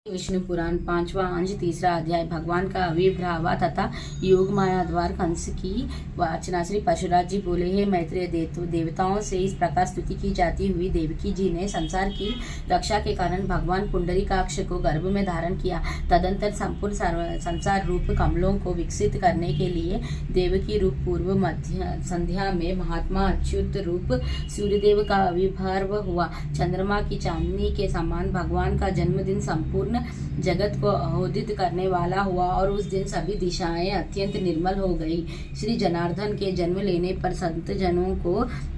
विष्णु पुराण 5वां अंश 3रा अध्याय भगवान का आविर्भाव तथा योग माया द्वार कंस की वाचना। श्री परशुराम जी बोले, हे मैत्रेय देवताओं से इस प्रकार स्तुति की जाती हुई देवकी जी ने संसार की रक्षा के कारण भगवान पुंडरीकाक्ष को गर्भ में धारण किया। तदंतर संपूर्ण संसार रूप कमलों को विकसित करने के लिए देवकी रूप पूर्व मध्य संध्या में महात्मा अच्युत रूप सूर्यदेव का आविर्भाव हुआ। चंद्रमा की चांदनी के समान भगवान का जन्मदिन संपूर्ण जगत को आहोदित करने वाला हुआ और उस दिन सभी दिशाएं अत्यंत निर्मल हो गई। श्री जनार्दन के जन्म लेने पर संत जनों को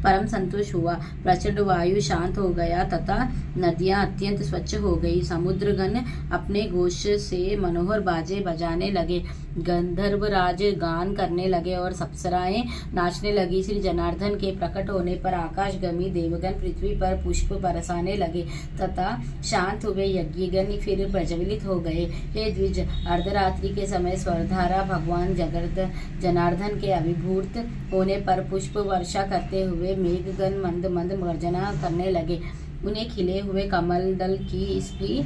परम संतोष हुआ। प्रचंड वायु शांत हो गया तथा नदियां अत्यंत स्वच्छ हो गई। समुद्रगण अपने घोष से मनोहर बाजे बजाने लगे, गंधर्वराज गान करने लगे और अप्सराएं नाचने लगी। श्री जनार्दन के प्रकट होने पर आकाशगामी देवगण पृथ्वी पर पुष्प बरसाने लगे तथा शांत हुए यज्ञगण फिर प्रज्वलित हो गए। हे द्विज, अर्धरात्रि के समय स्वरधारा भगवान जनार्दन के अभिभूत होने पर पुष्प वर्षा करते हुए मेघगण मंद मंद गर्जना करने लगे। उन्हें खिले हुए कमल दल की स्त्री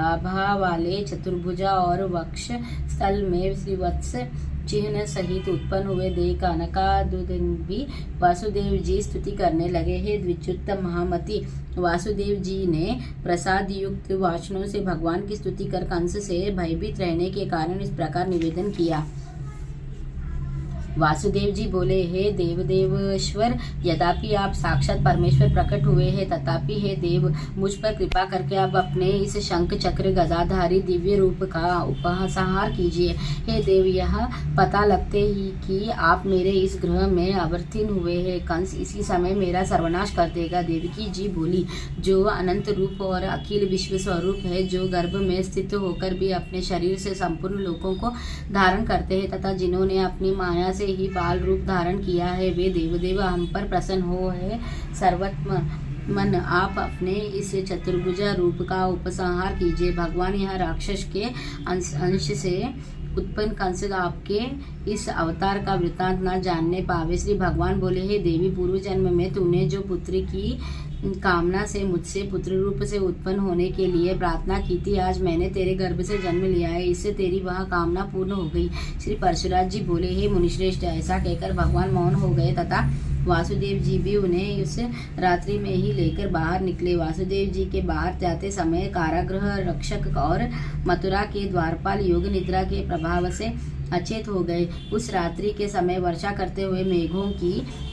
आभा वाले चतुर्भुजा और वक्ष स्थल में श्रीवत्स चिन्ह सहित उत्पन्न हुए देह कनकादुंबी वासुदेव जी स्तुति करने लगे। हे द्विजोत्त महामति, वासुदेव जी ने प्रसाद युक्त वाचनों से भगवान की स्तुति कर कंस से भयभीत रहने के कारण इस प्रकार निवेदन किया। वासुदेव जी बोले, हे देवदेवेश्वर, यद्यपि आप साक्षात परमेश्वर प्रकट हुए हैं, तथापि हे देव, मुझ पर कृपा करके आप अपने इस शंख चक्र गदाधारी दिव्य रूप का उपसंहार कीजिए। हे देव, यह पता लगते ही कि आप मेरे इस ग्रह में अवतीर्ण हुए हैं, कंस इसी समय मेरा सर्वनाश कर देगा। देवकी जी बोली, जो अनंत रूप और अखिल विश्व स्वरूप है, जो गर्भ में स्थित होकर भी अपने शरीर से संपूर्ण लोकों को धारण करते हैं तथा जिन्होंने अपनी माया से ही बाल रूप धारण किया है, वे देवदेव हम पर प्रसन्न हो है। सर्वत्मन, आप अपने इस चतुर्भुजा रूप का उपसंहार कीजिए। भगवान यह राक्षस के अंश से उत्पन्न कंस आपके इस अवतार का वृतांत न जानने पावे। श्री भगवान बोले, हे देवी, पूर्व जन्म में तूने जो पुत्र की कामना से मुझसे पुत्र रूप से उत्पन्न होने के लिए प्रार्थना की थी, आज मैंने तेरे गर्भ से जन्म लिया है, इससे तेरी वह कामना पूर्ण हो गई। श्री परशुराम जी बोले, हे मुनिश्रेष्ठ, ऐसा कहकर भगवान मौन हो गए तथा वासुदेव जी भी उन्हें उस रात्रि में ही लेकर बाहर निकले। वासुदेव जी के बाहर जाते समय कारागृह रक्षक और मथुरा के द्वारपाल योग निद्रा के प्रभाव से अचेत हो गए। उस रात्रि के समय वर्षा करते हुए मेघों की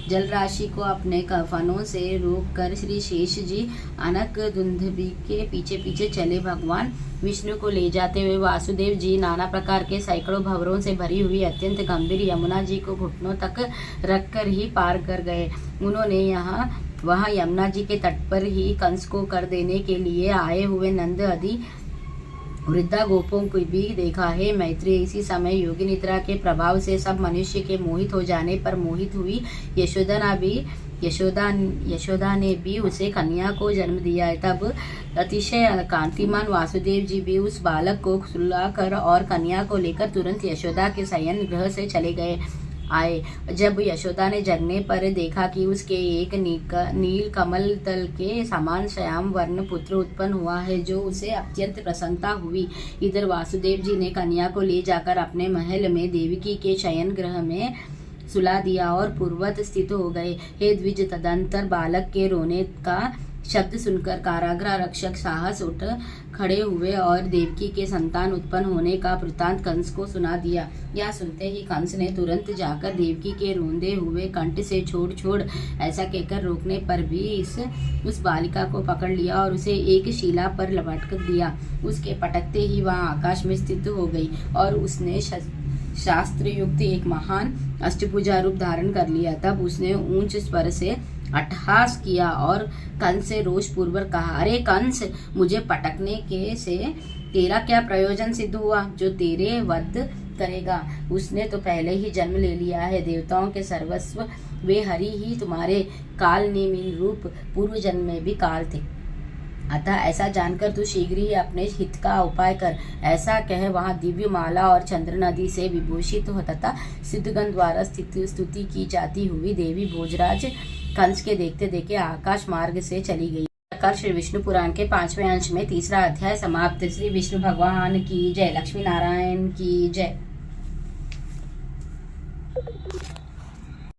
जलराशि को अपने कफनों से रोककर श्री शेष जी अनक दुंदुभि के पीछे पीछे चले। भगवान विष्णु को ले जाते हुए वासुदेव जी नाना प्रकार के सैकड़ों भंवरों से भरी हुई अत्यंत गंभीर यमुना जी को घुटनों तक रखकर ही पार कर गए। उन्होंने वहां यमुना जी के तट पर ही कंस को कर देने के लिए आए हुए नंद आदि वृद्धा गोपों को भी देखा है। मैत्रेय, इसी समय योगी निद्रा के प्रभाव से सब मनुष्य के मोहित हो जाने पर मोहित हुई यशोदा ने भी उसे कन्या को जन्म दिया है। तब अतिशय कांतिमान वासुदेव जी भी उस बालक को सुलाकर और कन्या को लेकर तुरंत यशोदा के शयन गृह से चले आए। जब यशोदा ने जगने पर देखा कि उसके एक नील कमल दल के समान श्याम वर्ण पुत्र उत्पन्न हुआ है, जो उसे अत्यंत प्रसन्नता हुई। इधर वासुदेव जी ने कन्या को ले जाकर अपने महल में देवकी के शयन गृह में सुला दिया और पूर्ववत स्थित हो गए। हे द्विज, तदंतर बालक के रोने का शब्द सुनकर कारागृह रक्षक साहस उठ खड़े हुए और देवकी के संतान उत्पन्न होने का वृतांत कंस को सुना दिया। यह सुनते ही कंस ने तुरंत जाकर देवकी के रोंदे हुए कंठ से छोड़ ऐसा कहकर रोकने पर भी उस बालिका को पकड़ लिया और उसे एक शिला पर लपट दिया। उसके पटकते ही वह आकाश में स्थित हो गई और उसने शास्त्र युक्त एक महान अष्टभुजा रूप धारण कर लिया। तब उसने ऊंच स्वर से अट्टहास किया और कंस से रोष पूर्वक कहा, अरे कंस, मुझे पटकने के से तेरा क्या प्रयोजन सिद्ध हुआ जो तेरे वध करेगा? उसने तो पहले ही जन्म ले लिया है। देवताओं के सर्वस्व वे हरि ही तुम्हारे काल निमिल रूप पूर्व जन्म में भी काल थे। अतः ऐसा जानकर तू शीघ्र ही अपने हित का उपाय कर। ऐसा कह वहां दिव्य माला और चंद्र नदी से विभूषित हो तथा सिद्धगण द्वारा स्तुति की जाती हुई देवी भोजराज कंस के देखते देखे आकाश मार्ग से चली गई। कर श्री विष्णु पुराण के 5वें अंश में 3रा अध्याय समाप्त। श्री विष्णु भगवान की जय। लक्ष्मी नारायण की जय।